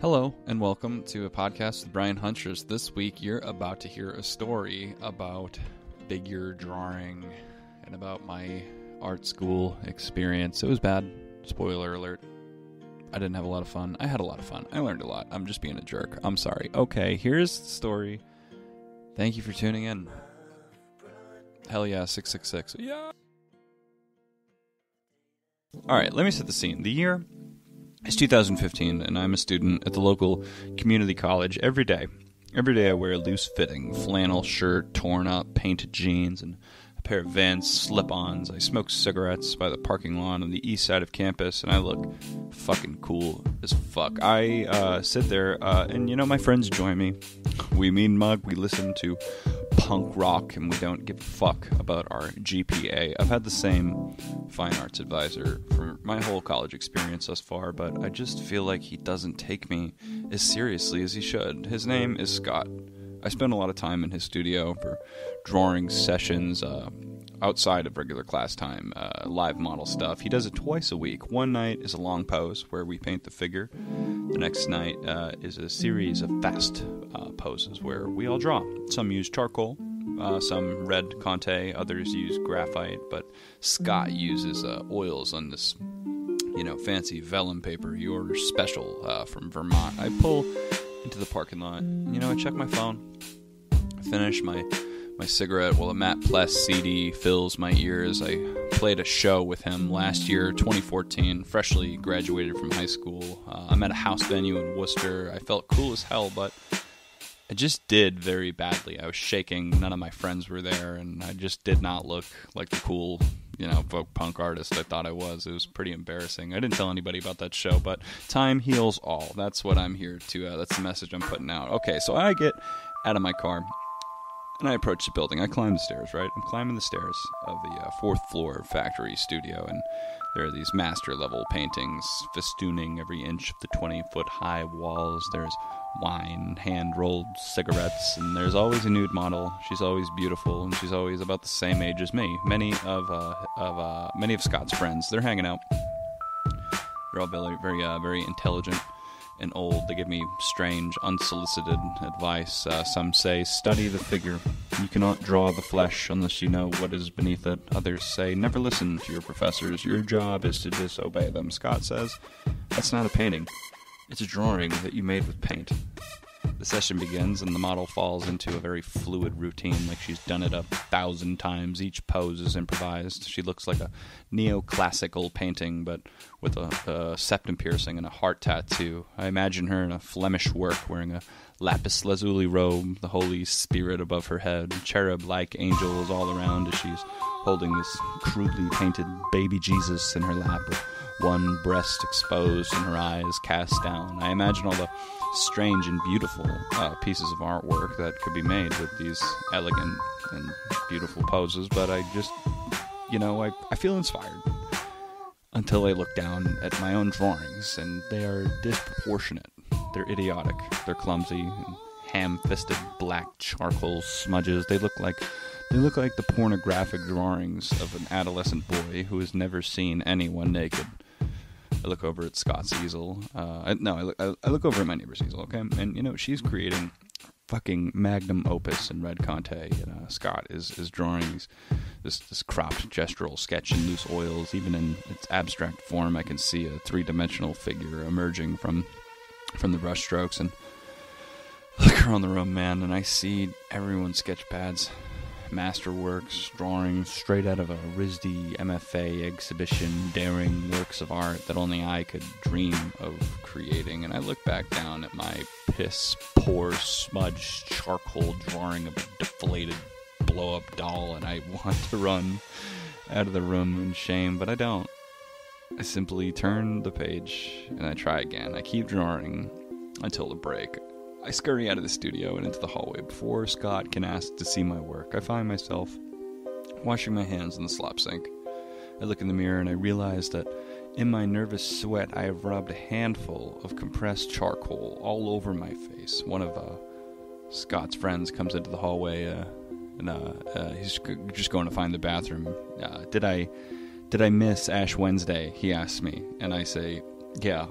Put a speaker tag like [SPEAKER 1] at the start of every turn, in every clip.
[SPEAKER 1] Hello, and welcome to a podcast with Brian Huntress. This week, you're about to hear a story about figure drawing and about my art school experience. It was bad. Spoiler alert. I didn't have a lot of fun. I had a lot of fun. I learned a lot. I'm just being a jerk. I'm sorry. Okay, here's the story. Thank you for tuning in. Hell yeah, 666. Yeah! Alright, let me set the scene. The year is 2015, and I'm a student at the local community college every day. Every day I wear a loose-fitting flannel shirt, torn up, painted jeans, and a pair of Vans slip-ons. I smoke cigarettes by the parking lot on the east side of campus, and I look fucking cool as fuck. I sit there, and my friends join me. We mean mug, we listen to punk rock, and we don't give a fuck about our GPA. I've had the same fine arts advisor for my whole college experience thus far, but I just feel like he doesn't take me as seriously as he should. His name is Scott. I spend a lot of time in his studio for drawing sessions outside of regular class time, live model stuff. He does it twice a week. One night is a long pose where we paint the figure. The next night is a series of fast poses where we all draw. Some use charcoal, some red Conte, others use graphite, but Scott uses oils on this fancy vellum paper he orders special from Vermont. I pull into the parking lot. I check my phone. I finish my cigarette while a Matt Pless CD fills my ears. I played a show with him last year, 2014, freshly graduated from high school. I'm at a house venue in Worcester. I felt cool as hell, but I just did very badly. I was shaking. None of my friends were there, and I just did not look like the cool, folk punk artist I thought I was. It was pretty embarrassing. I didn't tell anybody about that show, but time heals all. That's what I'm here to, that's the message I'm putting out. Okay, so I get out of my car, and I approach the building. I climb the stairs, right? I'm climbing the stairs of the fourth floor factory studio, and there are these master-level paintings festooning every inch of the 20-foot-high walls. There's wine, hand-rolled cigarettes, and there's always a nude model. She's always beautiful, and she's always about the same age as me. Many of Scott's friends, they're hanging out. They're all very intelligent and old. They give me strange, unsolicited advice. Some say, study the figure. You cannot draw the flesh unless you know what is beneath it. Others say, never listen to your professors. Your job is to disobey them. Scott says, that's not a painting. It's a drawing that you made with paint. The session begins, and the model falls into a very fluid routine, like she's done it 1,000 times. Each pose is improvised. She looks like a neoclassical painting, but with a septum piercing and a heart tattoo. I imagine her in a Flemish work, wearing a lapis lazuli robe, the Holy Spirit above her head, cherub-like angels all around as she's holding this crudely painted baby Jesus in her lap, with one breast exposed and her eyes cast down. I imagine all the strange and beautiful pieces of artwork that could be made with these elegant and beautiful poses, but I just, I feel inspired until I look down at my own drawings, and they are disproportionate. They're idiotic. They're clumsy, and ham-fisted black charcoal smudges. They look like the pornographic drawings of an adolescent boy who has never seen anyone naked. I look over at Scott's easel. I look over at my neighbor's easel, okay? And, she's creating fucking magnum opus in red Conte. Scott is drawing this cropped gestural sketch in loose oils. Even in its abstract form, I can see a three-dimensional figure emerging from the brush strokes. And I look around the room, man, and I see everyone's sketch pads. Masterworks, drawings straight out of a RISD MFA exhibition, daring works of art that only I could dream of creating. And I look back down at my piss-poor, smudged charcoal drawing of a deflated blow-up doll, and I want to run out of the room in shame, but I don't. I simply turn the page, and I try again. I keep drawing until the break. I scurry out of the studio and into the hallway before Scott can ask to see my work. I find myself washing my hands in the slop sink. I look in the mirror and I realize that in my nervous sweat I have rubbed a handful of compressed charcoal all over my face. One of Scott's friends comes into the hallway and he's just going to find the bathroom. Did I miss Ash Wednesday? He asks me, and I say, yeah.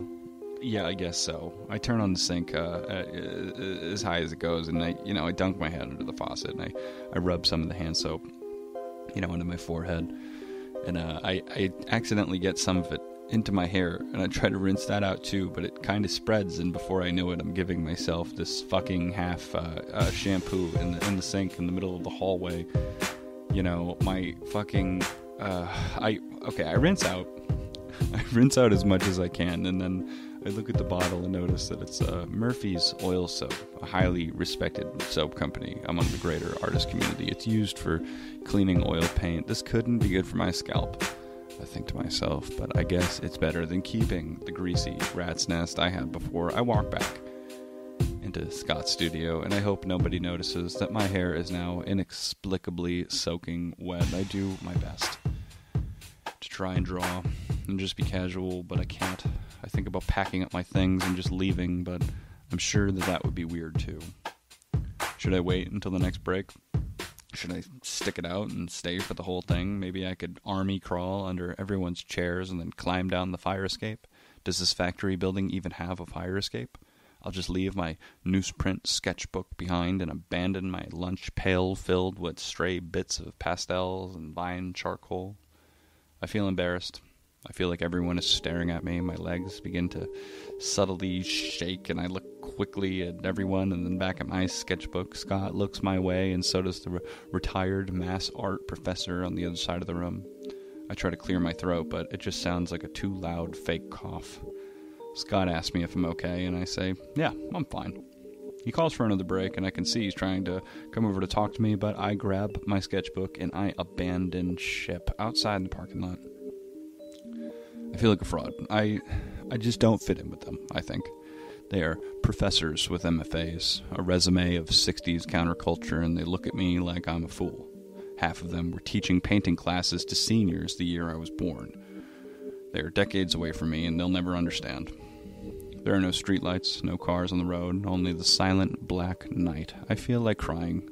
[SPEAKER 1] Yeah, I guess so. I turn on the sink as high as it goes, and I dunk my head under the faucet, and I rub some of the hand soap, into my forehead, and I accidentally get some of it into my hair, and I try to rinse that out too, but it kind of spreads, and before I know it, I'm giving myself this fucking half shampoo in the sink in the middle of the hallway. My fucking I rinse out. I rinse out as much as I can, and then I look at the bottle and notice that it's Murphy's Oil Soap, a highly respected soap company among the greater artist community. It's used for cleaning oil paint. This couldn't be good for my scalp, I think to myself, but I guess it's better than keeping the greasy rat's nest I had before I walk back into Scott's studio, and I hope nobody notices that my hair is now inexplicably soaking wet. I do my best to try and draw and just be casual, but I can't. I think about packing up my things and just leaving, but I'm sure that would be weird too. Should I wait until the next break? Should I stick it out and stay for the whole thing? Maybe I could army crawl under everyone's chairs and then climb down the fire escape. Does this factory building even have a fire escape? I'll just leave my newsprint sketchbook behind and abandon my lunch pail filled with stray bits of pastels and vine charcoal. I feel embarrassed. I feel like everyone is staring at me. My legs begin to subtly shake, and I look quickly at everyone and then back at my sketchbook. Scott looks my way, and so does the retired mass art professor on the other side of the room. I try to clear my throat, but it just sounds like a too loud fake cough. Scott asks me if I'm okay, and I say, yeah, I'm fine. He calls for another break, and I can see he's trying to come over to talk to me, but I grab my sketchbook and I abandon ship outside the parking lot. I feel like a fraud. I just don't fit in with them, I think. They are professors with MFAs, a resume of 60s counterculture, and they look at me like I'm a fool. Half of them were teaching painting classes to seniors the year I was born. They are decades away from me, and they'll never understand. There are no streetlights, no cars on the road, only the silent black night. I feel like crying.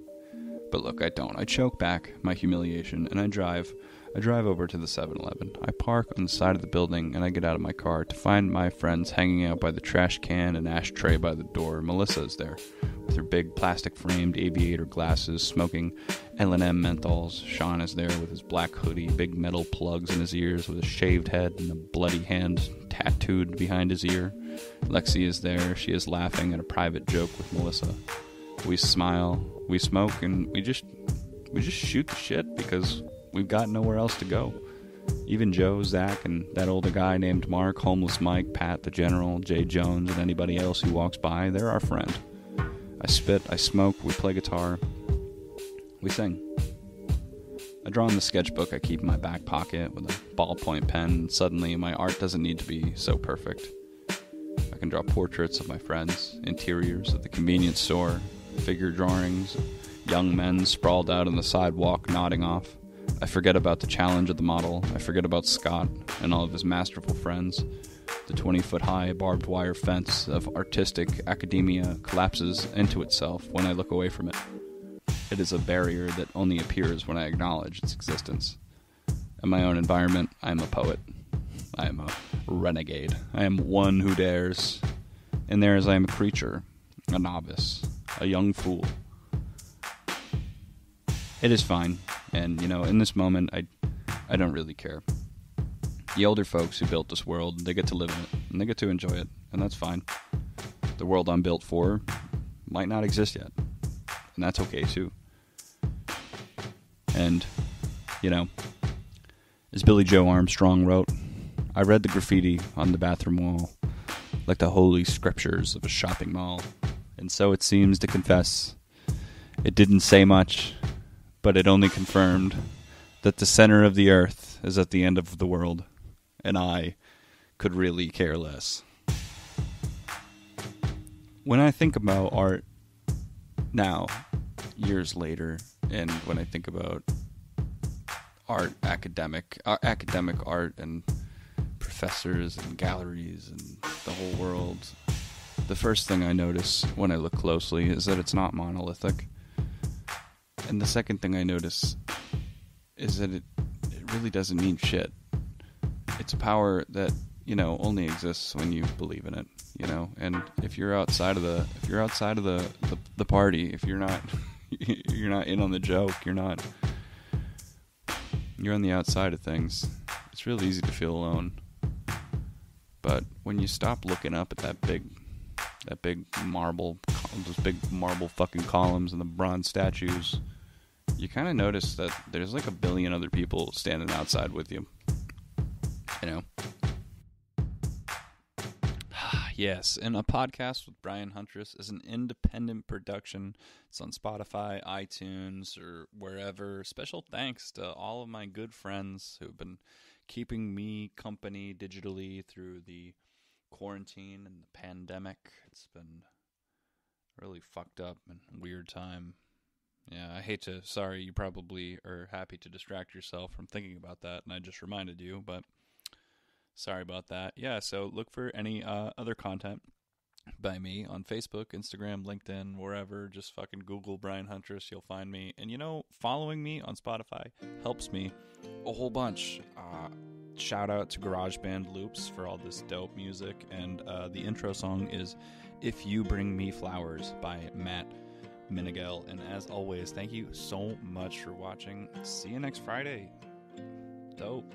[SPEAKER 1] But look, I don't. I choke back my humiliation, and I drive over to the 7-Eleven. I park on the side of the building, and I get out of my car to find my friends hanging out by the trash can and ashtray by the door. Melissa is there, with her big plastic-framed aviator glasses, smoking L&M menthols. Sean is there with his black hoodie, big metal plugs in his ears, with a shaved head and a bloody hand tattooed behind his ear. Lexi is there. She is laughing at a private joke with Melissa. We smile, we smoke, and we just shoot the shit because we've got nowhere else to go. Even Joe, Zach, and that older guy named Mark, Homeless Mike, Pat the General, Jay Jones, and anybody else who walks by, they're our friend. I spit, I smoke, we play guitar, we sing. I draw in the sketchbook I keep in my back pocket with a ballpoint pen, and suddenly my art doesn't need to be so perfect. I can draw portraits of my friends, interiors of the convenience store, figure drawings, young men sprawled out on the sidewalk nodding off. I forget about the challenge of the model. I forget about Scott and all of his masterful friends. The 20-foot-high barbed wire fence of artistic academia collapses into itself when I look away from it. It is a barrier that only appears when I acknowledge its existence. In my own environment, I am a poet. I am a renegade. I am one who dares. In theirs, I am a creature, a novice, a young fool. It is fine, and, in this moment, I don't really care. The older folks who built this world, they get to live in it, and they get to enjoy it, and that's fine. The world I'm built for might not exist yet, and that's okay, too. And, as Billy Joe Armstrong wrote, I read the graffiti on the bathroom wall, like the holy scriptures of a shopping mall, and so it seems to confess. It didn't say much, but it only confirmed that the center of the earth is at the end of the world, and I could really care less. When I think about art now, years later, and when I think about academic art and professors and galleries and the whole world, the first thing I notice when I look closely is that it's not monolithic. And the second thing I notice is that it really doesn't mean shit. It's a power that, only exists when you believe in it. And if you're outside of the party, if you're not you're not in on the joke, you're on the outside of things, it's real easy to feel alone. But when you stop looking up at those big marble fucking columns and the bronze statues, you kind of notice that there's like a billion other people standing outside with you. Yes, and A Podcast with Brian Huntress is an independent production. It's on Spotify, iTunes, or wherever. Special thanks to all of my good friends who've been keeping me company digitally through the quarantine and the pandemic. It's been a really fucked up and weird time. Yeah, sorry, you probably are happy to distract yourself from thinking about that, and I just reminded you, but sorry about that. Yeah, so look for any other content by me on Facebook, Instagram, LinkedIn, wherever. Just fucking Google Brian Huntress. You'll find me. And, following me on Spotify helps me a whole bunch. Shout out to GarageBand Loops for all this dope music. And the intro song is If You Bring Me Flowers by Matt Minigel. And as always, thank you so much for watching. See you next Friday. Dope.